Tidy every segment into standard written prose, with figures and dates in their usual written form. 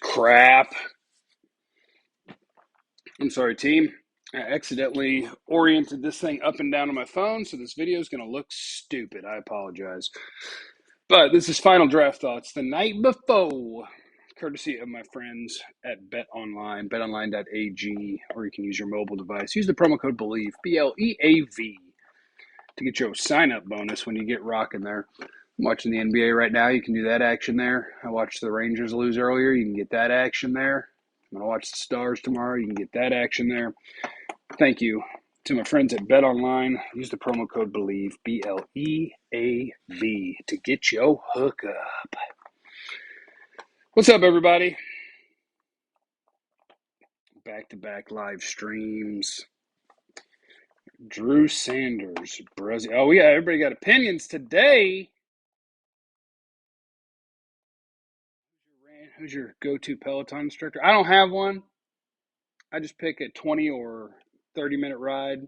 Crap. I'm sorry, team. I accidentally oriented this thing up and down on my phone, so this video is going to look stupid. I apologize. But this is Final Draft Thoughts the night before, courtesy of my friends at BetOnline, betonline.ag, or you can use your mobile device. Use the promo code BELIEVE, BLEAV, to get your sign-up bonus when you get rocking there. I'm watching the NBA right now. You can do that action there. I watched the Rangers lose earlier. You can get that action there. I'm going to watch the Stars tomorrow. You can get that action there. Thank you to my friends at BetOnline. Use the promo code BELIEVE, BLEAV, to get your hookup. What's up, everybody? Back-to-back live streams. Drew Sanders, Brazil. Oh, yeah, everybody got opinions today. Who's your go-to Peloton instructor? I don't have one. I just pick a 20 or 30-minute ride.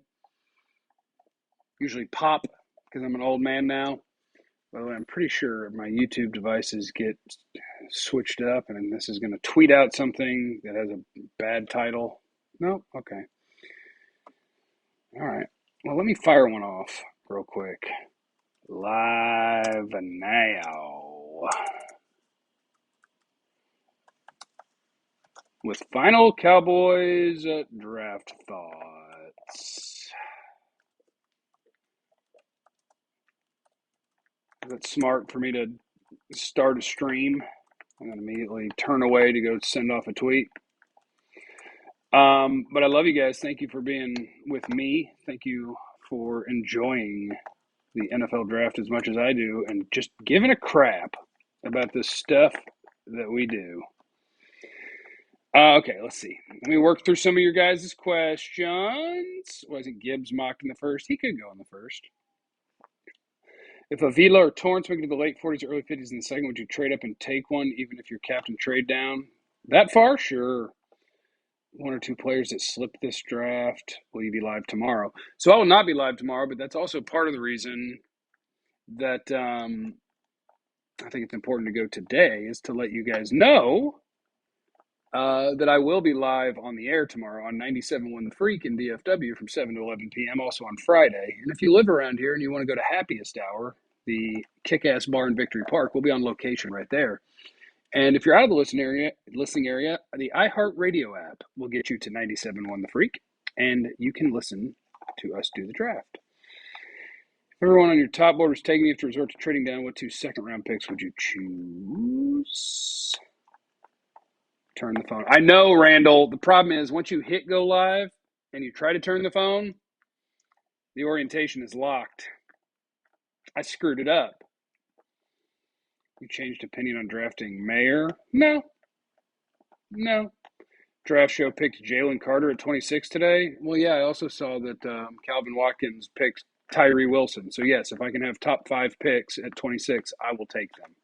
Usually pop, because I'm an old man now. By the way, I'm pretty sure my YouTube devices get switched up, and this is going to tweet out something that has a bad title. No? Okay. All right. Well, let me fire one off real quick. Live now. With final Cowboys draft thoughts. Is it smart for me to start a stream and then immediately turn away to go send off a tweet? But I love you guys. Thank you for being with me. Thank you for enjoying the NFL draft as much as I do and just giving a crap about the stuff that we do. Okay, let's see. Let me work through some of your guys' questions. Wasn't Gibbs mocked in the first? He could go in the first. If Avila or Torrance make it to the late 40s or early 50s in the second, would you trade up and take one, even if your captain trade down? That far? Sure. One or two players that slipped this draft. Will you be live tomorrow? So I will not be live tomorrow, but that's also part of the reason that I think it's important to go today is to let you guys know that I will be live on the air tomorrow on 97.1 The Freak in DFW from 7 to 11 p.m., also on Friday. And if you live around here and you want to go to Happiest Hour, the kick-ass bar in Victory Park, we'll be on location right there. And if you're out of the listening area, the iHeartRadio app will get you to 97.1 The Freak, and you can listen to us do the draft. If everyone on your top board is taking you to resort to trading down, what two second-round picks would you choose? Turn the phone. I know, Randall. The problem is once you hit go live and you try to turn the phone, the orientation is locked. I screwed it up. You changed opinion on drafting Mayer? No. Draft show picked Jalen Carter at 26 today. Well, yeah, I also saw that Calvin Watkins picked Tyree Wilson. So, yes, if I can have top 5 picks at 26, I will take them.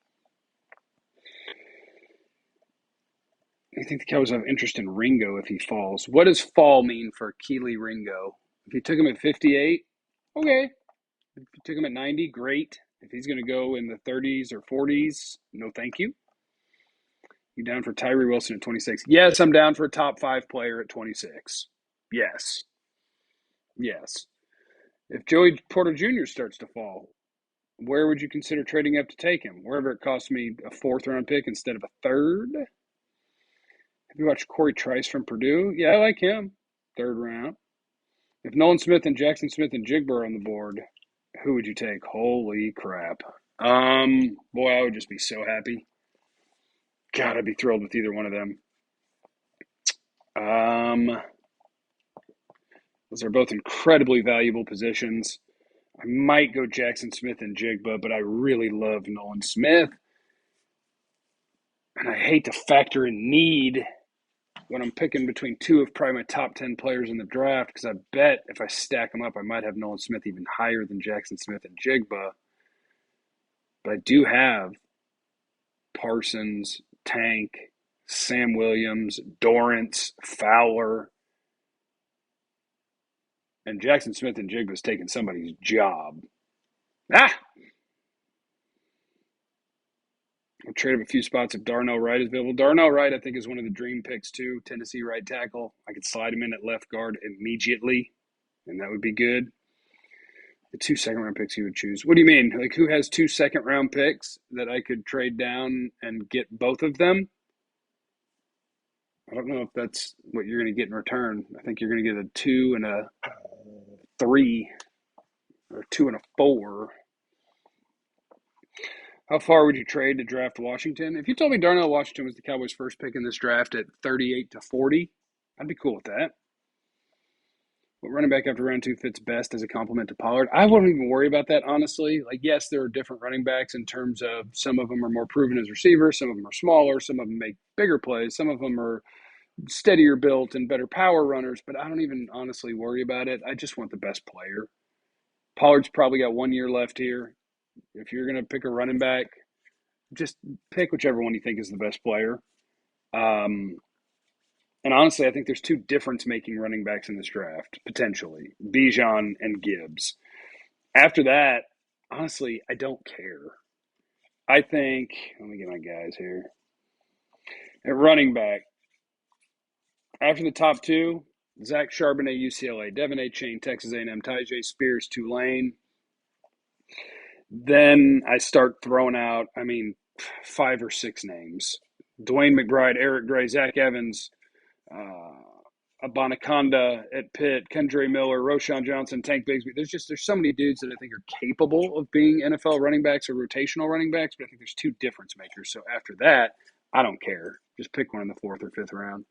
I think the Cowboys have interest in Ringo if he falls. What does fall mean for Keely Ringo? If you took him at 58, okay. If you took him at 90, great. If he's going to go in the 30s or 40s, no thank you. You down for Tyree Wilson at 26? Yes, I'm down for a top 5 player at 26. Yes. If Joey Porter Jr. starts to fall, where would you consider trading up to take him? Wherever it costs me a 4th-round pick instead of a 3rd? Have you watched Corey Trice from Purdue? Yeah, I like him. 3rd round. If Nolan Smith and Jackson Smith and Jigba are on the board, who would you take? Holy crap. Boy, I would just be so happy. God, I'd be thrilled with either one of them. Those are both incredibly valuable positions. I might go Jackson Smith and Jigba, but I really love Nolan Smith. And I hate to factor in need when I'm picking between two of probably my top 10 players in the draft, because I bet if I stack them up, I might have Nolan Smith even higher than Jackson Smith and Jigba. But I do have Parsons, Tank, Sam Williams, Dorrance, Fowler, and Jackson Smith and Jigba's taking somebody's job. I'll trade up a few spots if Darnell Wright is available. Darnell Wright, I think, is one of the dream picks too. Tennessee right tackle. I could slide him in at left guard immediately, and that would be good. The 2 second-round picks you would choose. What do you mean? Like, who has 2 second-round picks that I could trade down and get both of them? I don't know if that's what you're going to get in return. I think you're going to get a 2 and a 3, or 2 and a 4. How far would you trade to draft Washington? If you told me Darnell Washington was the Cowboys' first pick in this draft at 38 to 40, I'd be cool with that. What running back after round 2 fits best as a complement to Pollard? I wouldn't even worry about that, honestly. Like, yes, there are different running backs in terms of some of them are more proven as receivers, some of them are smaller, some of them make bigger plays, some of them are steadier built and better power runners, but I don't even honestly worry about it. I just want the best player. Pollard's probably got 1 year left here. If you're going to pick a running back, just pick whichever one you think is the best player. And honestly, I think there's 2 difference-making running backs in this draft, potentially, Bijan and Gibbs. After that, honestly, I don't care. I think, let me get my guys here. At running back, after the top 2, Zach Charbonnet, UCLA, Devin A. Chain, Texas A&M, Tyjae Spears, Tulane. Then I start throwing out, 5 or 6 names. Dwayne McBride, Eric Gray, Zach Evans, Abanaconda at Pitt, Kendra Miller, Roshan Johnson, Tank Bigsby. There's so many dudes that I think are capable of being NFL running backs or rotational running backs, but I think there's 2 difference makers. So after that, I don't care. Just pick one in the 4th or 5th round.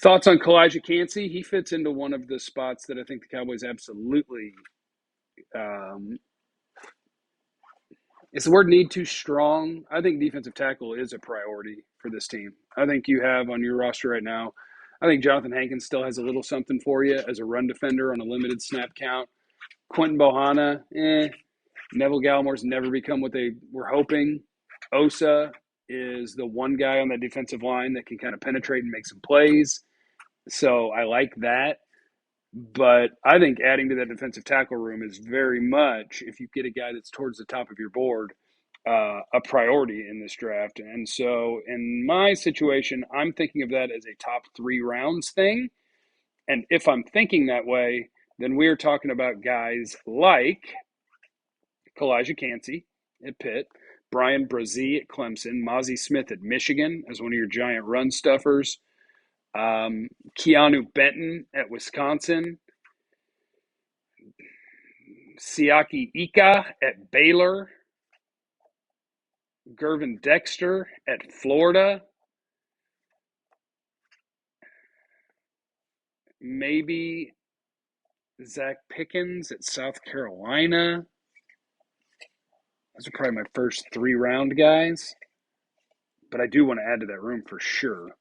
Thoughts on Kalijah Cansey? He fits into one of the spots that I think the Cowboys absolutely is the word need too strong? I think defensive tackle is a priority for this team. I think you have on your roster right now, I think Jonathan Hankins still has a little something for you as a run defender on a limited snap count. Quentin Bohanna, Neville Gallimore's never become what they were hoping. Osa is the one guy on that defensive line that can kind of penetrate and make some plays. So I like that. But I think adding to that defensive tackle room is very much, if you get a guy that's towards the top of your board, a priority in this draft. And so in my situation, I'm thinking of that as a top 3 rounds thing. And if I'm thinking that way, then we're talking about guys like Kalijah Cansey at Pitt, Brian Brzee at Clemson, Mozzie Smith at Michigan as one of your giant run stuffers, Keanu Benton at Wisconsin, Siaki Ika at Baylor, Gervin Dexter at Florida, maybe Zach Pickens at South Carolina. Those are probably my first 3 round guys, but I do want to add to that room for sure.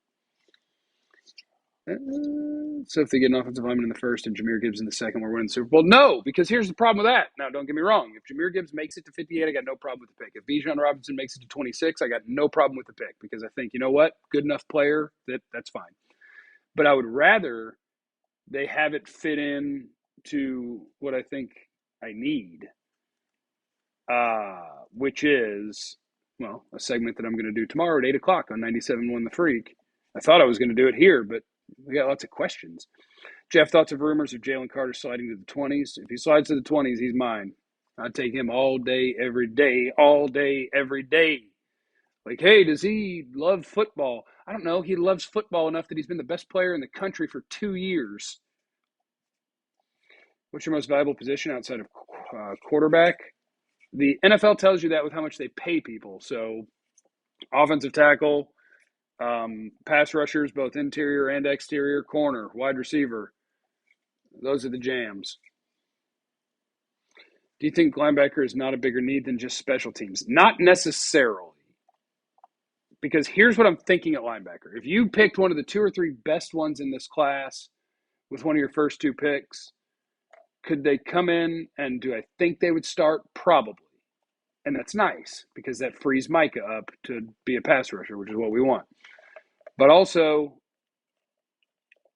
So if they get an offensive lineman in the first and Jahmyr Gibbs in the second, we're winning the Super Bowl. No, because here's the problem with that. Now, don't get me wrong. If Jahmyr Gibbs makes it to 58, I got no problem with the pick. If Bijan Robinson makes it to 26, I got no problem with the pick because I think, you know what? Good enough player, that's fine. But I would rather they have it fit in to what I think I need, which is, a segment that I'm going to do tomorrow at 8 o'clock on 97.1 The Freak. I thought I was going to do it here, but we got lots of questions. Jeff, thoughts of rumors of Jalen Carter sliding to the 20s? If he slides to the 20s, he's mine. I'd take him all day, every day, all day, every day. Like, hey, does he love football? I don't know. He loves football enough that he's been the best player in the country for 2 years. What's your most valuable position outside of quarterback? The NFL tells you that with how much they pay people. So offensive tackle, pass rushers, both interior and exterior, corner, wide receiver. Those are the jams. Do you think linebacker is not a bigger need than just special teams? Not necessarily. Because here's what I'm thinking at linebacker. If you picked one of the 2 or 3 best ones in this class with one of your first 2 picks, could they come in and do I think they would start? Probably. And that's nice because that frees Micah up to be a pass rusher, which is what we want. But also,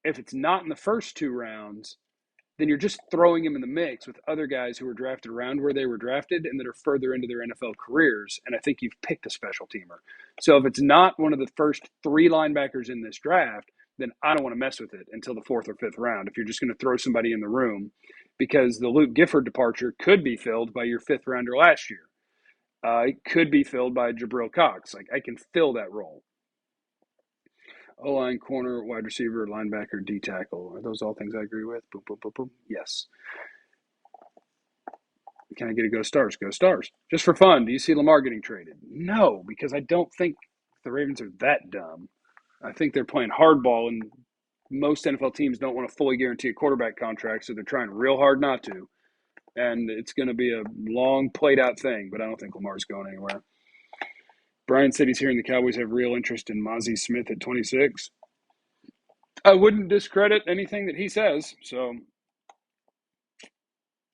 if it's not in the first 2 rounds, then you're just throwing him in the mix with other guys who were drafted around where they were drafted and that are further into their NFL careers. And I think you've picked a special teamer. So if it's not one of the first 3 linebackers in this draft, then I don't want to mess with it until the 4th or 5th round if you're just going to throw somebody in the room, because the Luke Gifford departure could be filled by your 5th rounder last year. It could be filled by Jabril Cox. Like, I can fill that role. O-line, corner, wide receiver, linebacker, D-tackle. Are those all things I agree with? Boom, boom, boom, boom. Yes. Can I get a go Stars? Go Stars. Just for fun, do you see Lamar getting traded? No, because I don't think the Ravens are that dumb. I think they're playing hardball, and most NFL teams don't want to fully guarantee a quarterback contract, so they're trying real hard not to. And it's going to be a long, played-out thing, but I don't think Lamar's going anywhere. Brian said he's hearing the Cowboys have real interest in Mozzie Smith at 26. I wouldn't discredit anything that he says, so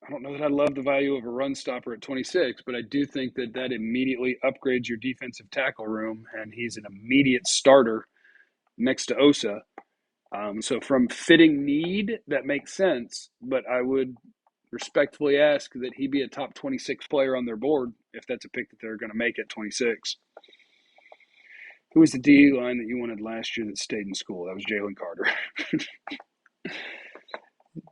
I don't know that I love the value of a run stopper at 26, but I do think that that immediately upgrades your defensive tackle room, and he's an immediate starter next to Osa. So from fitting need, that makes sense, but I would respectfully ask that he be a top 26 player on their board if that's a pick that they're going to make at 26. Who was the D line that you wanted last year that stayed in school? That was Jalen Carter.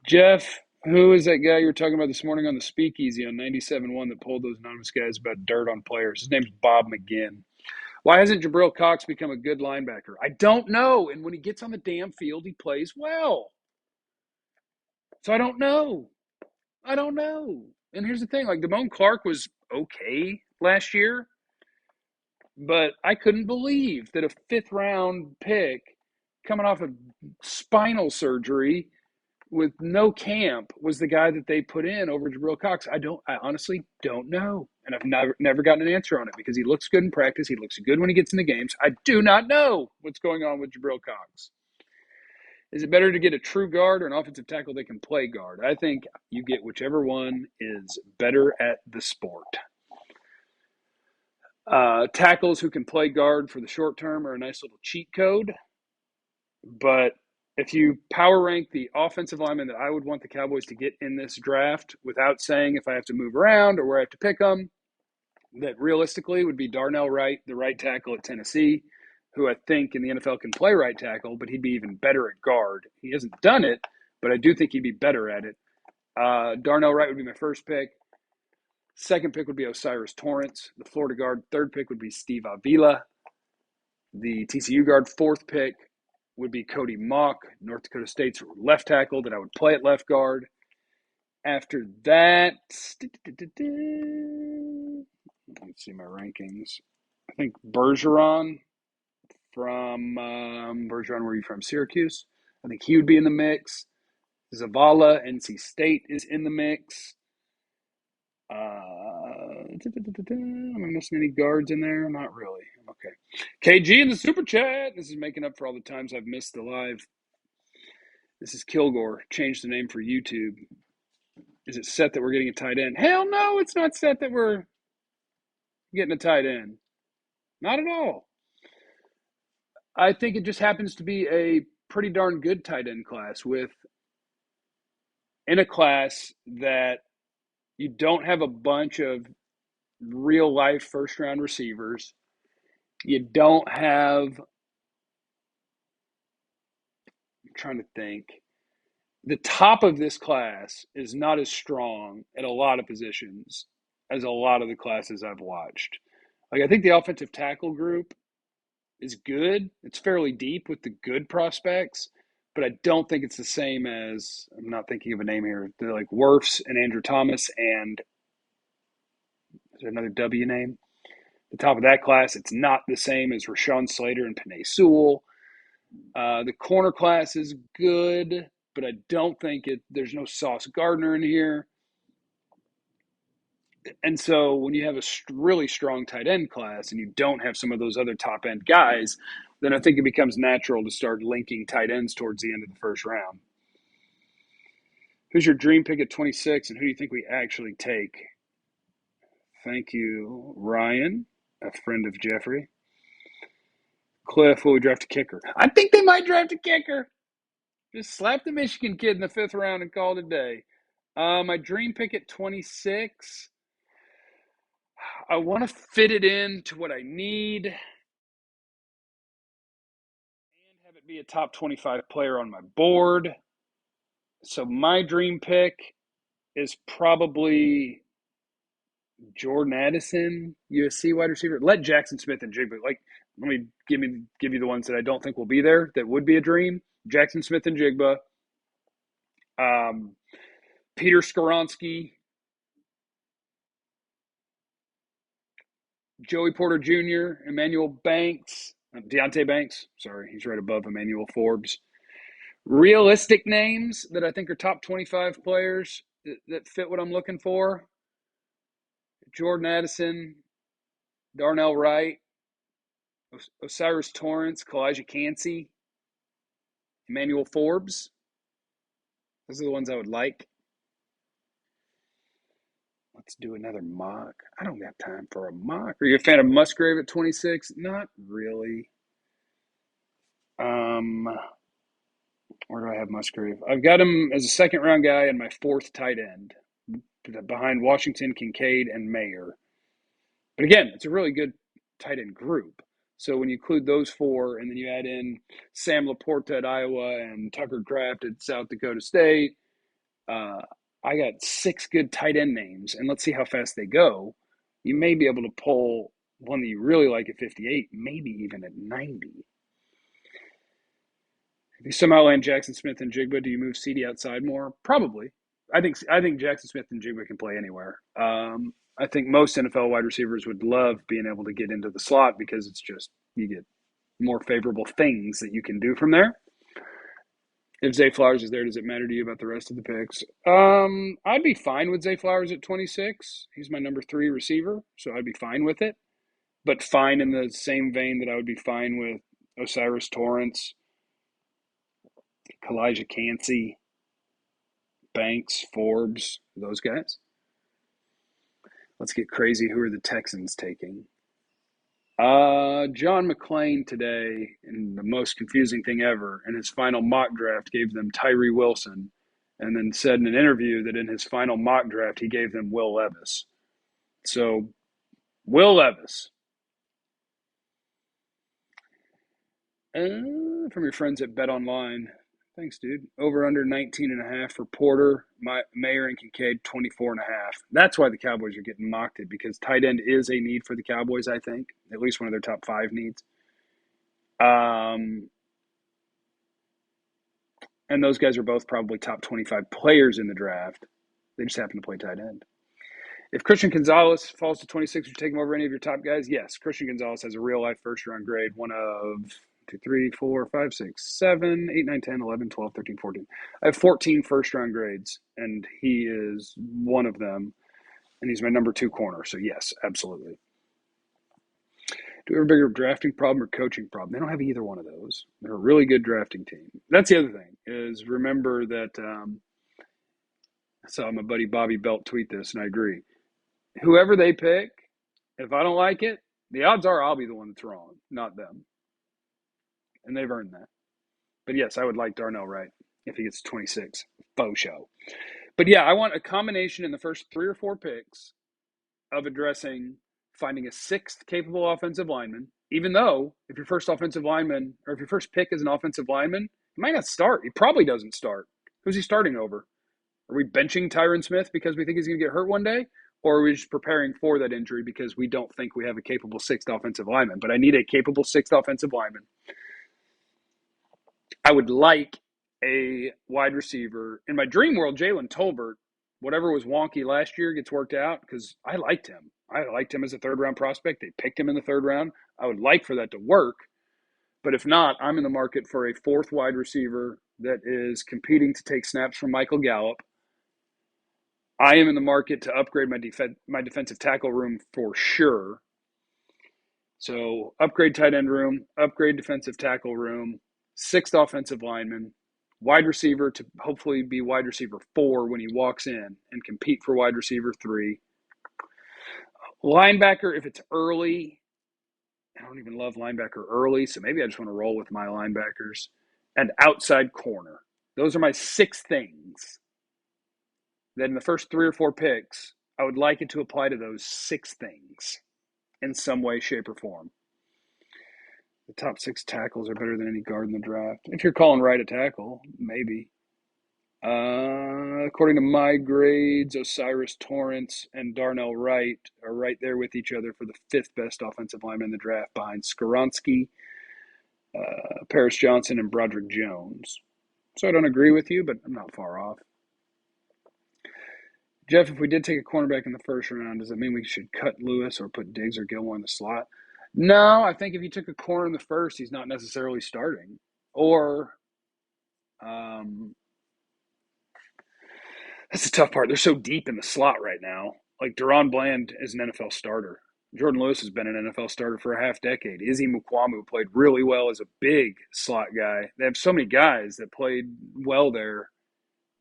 Jeff, who is that guy you were talking about this morning on the speakeasy on 97.1 that pulled those anonymous guys about dirt on players? His name's Bob McGinn. Why hasn't Jabril Cox become a good linebacker? I don't know. And when he gets on the damn field, he plays well. So I don't know. And here's the thing. Like, Damone Clark was okay last year, but I couldn't believe that a 5th-round pick coming off of spinal surgery with no camp was the guy that they put in over Jabril Cox. I honestly don't know. And I've never gotten an answer on it because he looks good in practice. He looks good when he gets in the games. I do not know what's going on with Jabril Cox. Is it better to get a true guard or an offensive tackle that can play guard? I think you get whichever one is better at the sport. Tackles who can play guard for the short term are a nice little cheat code. But if you power rank the offensive linemen that I would want the Cowboys to get in this draft without saying if I have to move around or where I have to pick them, that realistically would be Darnell Wright, the right tackle at Tennessee, who I think in the NFL can play right tackle, but he'd be even better at guard. He hasn't done it, but I do think he'd be better at it. Darnell Wright would be my first pick. Second pick would be Osiris Torrance. The Florida guard. Third pick would be Steve Avila. The TCU guard. Fourth pick would be Cody Mock, North Dakota State's left tackle that I would play at left guard. After that, let's see my rankings. I think Bergeron from Bergeron, where are you from? Syracuse. I think he would be in the mix. Zavala, NC State, is in the mix. Am I missing any guards in there? Not really. Okay. KG in the super chat. This is making up for all the times I've missed the live. This is Kilgore. Changed the name for YouTube. Is it set that we're getting a tight end? Hell no, it's not set that we're getting a tight end. Not at all. I think it just happens to be a pretty darn good tight end class in a class that you don't have a bunch of real life first round receivers. You don't have, I'm trying to think. The top of this class is not as strong at a lot of positions as a lot of the classes I've watched. Like, I think the offensive tackle group is good. It's fairly deep with the good prospects, but I don't think it's the same as, I'm not thinking of a name here, they're like Wirfs and Andrew Thomas and, is there another W name? The top of that class, it's not the same as Rashawn Slater and Penei Sewell. The corner class is good, but I don't think there's no Sauce Gardner in here. And so when you have a really strong tight end class and you don't have some of those other top end guys, then I think it becomes natural to start linking tight ends towards the end of the first round. Who's your dream pick at 26, and who do you think we actually take? Thank you, Ryan, a friend of Jeffrey. Cliff, will we draft a kicker? I think they might draft a kicker. Just slap the Michigan kid in the 5th round and call it a day. My dream pick at 26. I want to fit it in to what I need and have it be a top 25 player on my board. So my dream pick is probably Jordan Addison, USC wide receiver. Let Jackson Smith and Jigba. Let me give you the ones that I don't think will be there. That would be a dream. Jackson Smith and Jigba. Peter Skoronski. Joey Porter Jr., Emmanuel Banks, Deontay Banks. Sorry, he's right above Emmanuel Forbes. Realistic names that I think are top 25 players that fit what I'm looking for. Jordan Addison, Darnell Wright, Osiris Torrance, Kalijah Cansey, Emmanuel Forbes. Those are the ones I would like. Let's do another mock. I don't got time for a mock. Are you a fan of Musgrave at 26? Not really. Where do I have Musgrave? I've got him as a second-round guy and my 4th tight end behind Washington, Kincaid, and Mayer. But again, it's a really good tight end group. So when you include those 4 and then you add in Sam Laporta at Iowa and Tucker Kraft at South Dakota State, I got 6 good tight end names, and let's see how fast they go. You may be able to pull one that you really like at 58, maybe even at 90. If you somehow land Jackson Smith and Jigba, do you move CD outside more? Probably. I think Jackson Smith and Jigba can play anywhere. I think most NFL wide receivers would love being able to get into the slot because it's just you get more favorable things that you can do from there. If Zay Flowers is there, does it matter to you about the rest of the picks? I'd be fine with Zay Flowers at 26. He's my number 3 receiver, so I'd be fine with it. But fine in the same vein that I would be fine with Osiris Torrance, Kalijah Cansey, Banks, Forbes, those guys. Let's get crazy. Who are the Texans taking? John McClain today, in the most confusing thing ever, in his final mock draft, gave them Tyree Wilson, and then said in an interview that in his final mock draft, he gave them Will Levis. So, Will Levis. From your friends at Bet Online. Thanks, dude. Over under 19.5 for Porter, Mayer, and Kincaid, 24.5. That's why the Cowboys are getting mocked it, because tight end is a need for the Cowboys, I think. At least one of their top 5 needs. And those guys are both probably top 25 players in the draft. They just happen to play tight end. If Christian Gonzalez falls to 26, would you take him over any of your top guys? Yes. Christian Gonzalez has a real-life first-round grade, one of 2, 3, 4, 5, 6, 7, 8, 9, 10, 11, 12, 13, 14. I have 14 first-round grades, and he is one of them, and he's my number 2 corner. So, yes, absolutely. Do we have a bigger drafting problem or coaching problem? They don't have either one of those. They're a really good drafting team. That's the other thing, is remember that I saw my buddy Bobby Belt tweet this, and I agree. Whoever they pick, if I don't like it, the odds are I'll be the one that's wrong, not them. And they've earned that. But yes, I would like Darnell Wright if he gets 26. Faux show. But yeah, I want a combination in the first 3 or 4 picks of addressing finding a 6th capable offensive lineman, even though if your first offensive lineman, or if your first pick is an offensive lineman, he might not start. He probably doesn't start. Who's he starting over? Are we benching Tyron Smith because we think he's going to get hurt one day? Or are we just preparing for that injury because we don't think we have a capable 6th offensive lineman? But I need a capable 6th offensive lineman. I would like a wide receiver. In my dream world, Jalen Tolbert, whatever was wonky last year gets worked out because I liked him. I liked him as a 3rd-round prospect. They picked him in the 3rd round. I would like for that to work. But if not, I'm in the market for a 4th wide receiver that is competing to take snaps from Michael Gallup. I am in the market to upgrade my defensive tackle room for sure. So upgrade tight end room, upgrade defensive tackle room, 6th offensive lineman, wide receiver to hopefully be wide receiver 4 when he walks in and compete for wide receiver 3. Linebacker, if it's early, I don't even love linebacker early, so maybe I just want to roll with my linebackers. And outside corner. Those are my 6 things. That in the first 3 or 4 picks, I would like it to apply to those 6 things in some way, shape, or form. The top 6 tackles are better than any guard in the draft. If you're calling right a tackle, maybe. According to my grades, Osiris Torrance and Darnell Wright are right there with each other for the 5th best offensive lineman in the draft, behind Skoronski, Paris Johnson, and Broderick Jones. So I don't agree with you, but I'm not far off. Jeff, if we did take a cornerback in the first round, does that mean we should cut Lewis or put Diggs or Gilmore in the slot? No, I think if you took a corner in the first, he's not necessarily starting. Or, that's the tough part. They're so deep in the slot right now. Like, Deron Bland is an NFL starter. Jordan Lewis has been an NFL starter for a half decade. Izzy Mukwamu played really well as a big slot guy. They have so many guys that played well there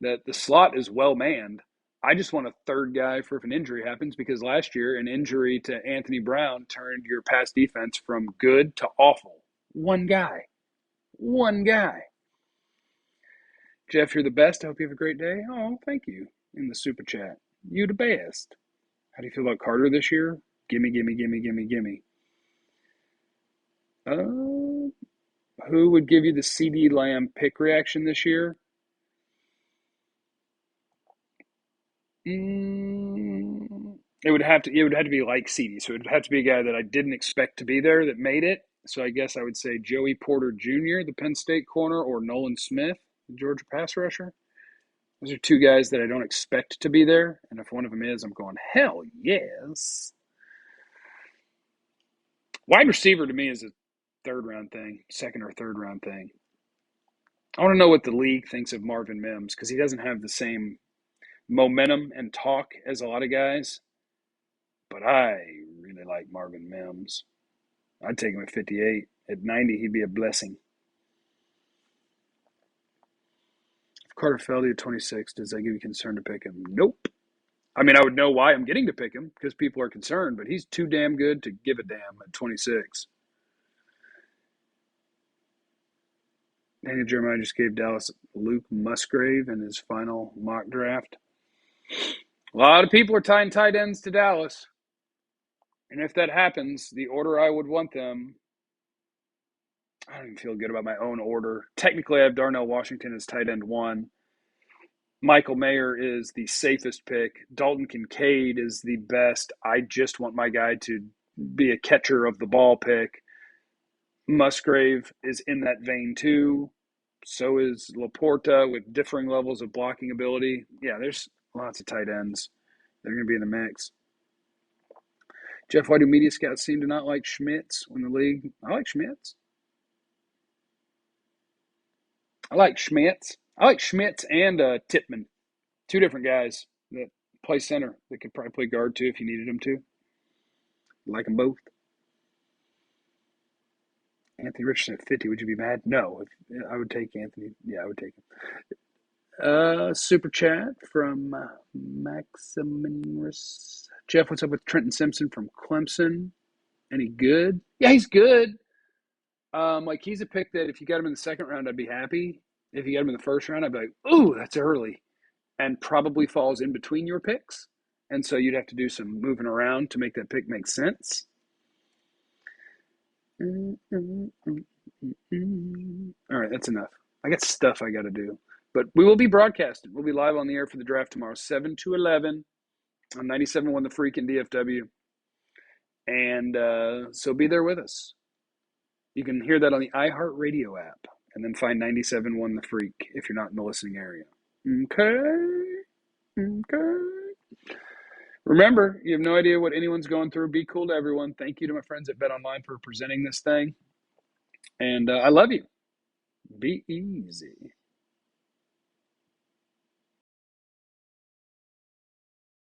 that the slot is well manned. I just want a third guy for if an injury happens, because last year an injury to Anthony Brown turned your pass defense from good to awful. One guy. Jeff, you're the best. I hope you have a great day. Oh, thank you in the super chat. You the best. How do you feel about Carter this year? Gimme. Who would give you the CD Lamb pick reaction this year? It would have to be like CD. So it would have to be a guy that I didn't expect to be there that made it. So I guess I would say Joey Porter Jr., the Penn State corner, or Nolan Smith, the Georgia pass rusher. Those are 2 guys that I don't expect to be there. And if one of them is, I'm going, hell yes. Wide receiver to me is a 3rd round thing, 2nd or 3rd round thing. I want to know what the league thinks of Marvin Mims, because he doesn't have the same momentum and talk as a lot of guys. But I really like Marvin Mims. I'd take him at 58. At 90, he'd be a blessing. If Carter fell to 26, does that give you concern to pick him? Nope. I mean, I would know why I'm getting to pick him, because people are concerned, but he's too damn good to give a damn at 26. Daniel Jeremiah just gave Dallas Luke Musgrave in his final mock draft. A lot of people are tying tight ends to Dallas. And if that happens, the order I would want them, I don't even feel good about my own order. Technically, I have Darnell Washington as tight end 1. Michael Mayer is the safest pick. Dalton Kincaid is the best. I just want my guy to be a catcher of the ball pick. Musgrave is in that vein too. So is Laporta, with differing levels of blocking ability. Yeah, there's lots of tight ends. They're going to be in the mix. Jeff, why do media scouts seem to not like Schmitz in the league? I like Schmitz. I like Schmitz and Tippmann. 2 different guys that play center. That could probably play guard too if you needed them to. Like them both. Anthony Richardson at 50, would you be mad? No. I would take Anthony. Yeah, I would take him. Super chat from Maximinus. Jeff, what's up with Trenton Simpson from Clemson? Any good? Yeah, he's good. Like, he's a pick that if you got him in the 2nd round, I'd be happy. If you got him in the 1st round, I'd be like, ooh, that's early. And probably falls in between your picks. And so you'd have to do some moving around to make that pick make sense. All right, that's enough. I got stuff I got to do. But we will be broadcasting. We'll be live on the air for the draft tomorrow, 7 to 11 on 97.1 The Freak in DFW. And so be there with us. You can hear that on the iHeartRadio app, and then find 97.1 The Freak if you're not in the listening area. Okay. Remember, you have no idea what anyone's going through. Be cool to everyone. Thank you to my friends at BetOnline for presenting this thing. And I love you. Be easy.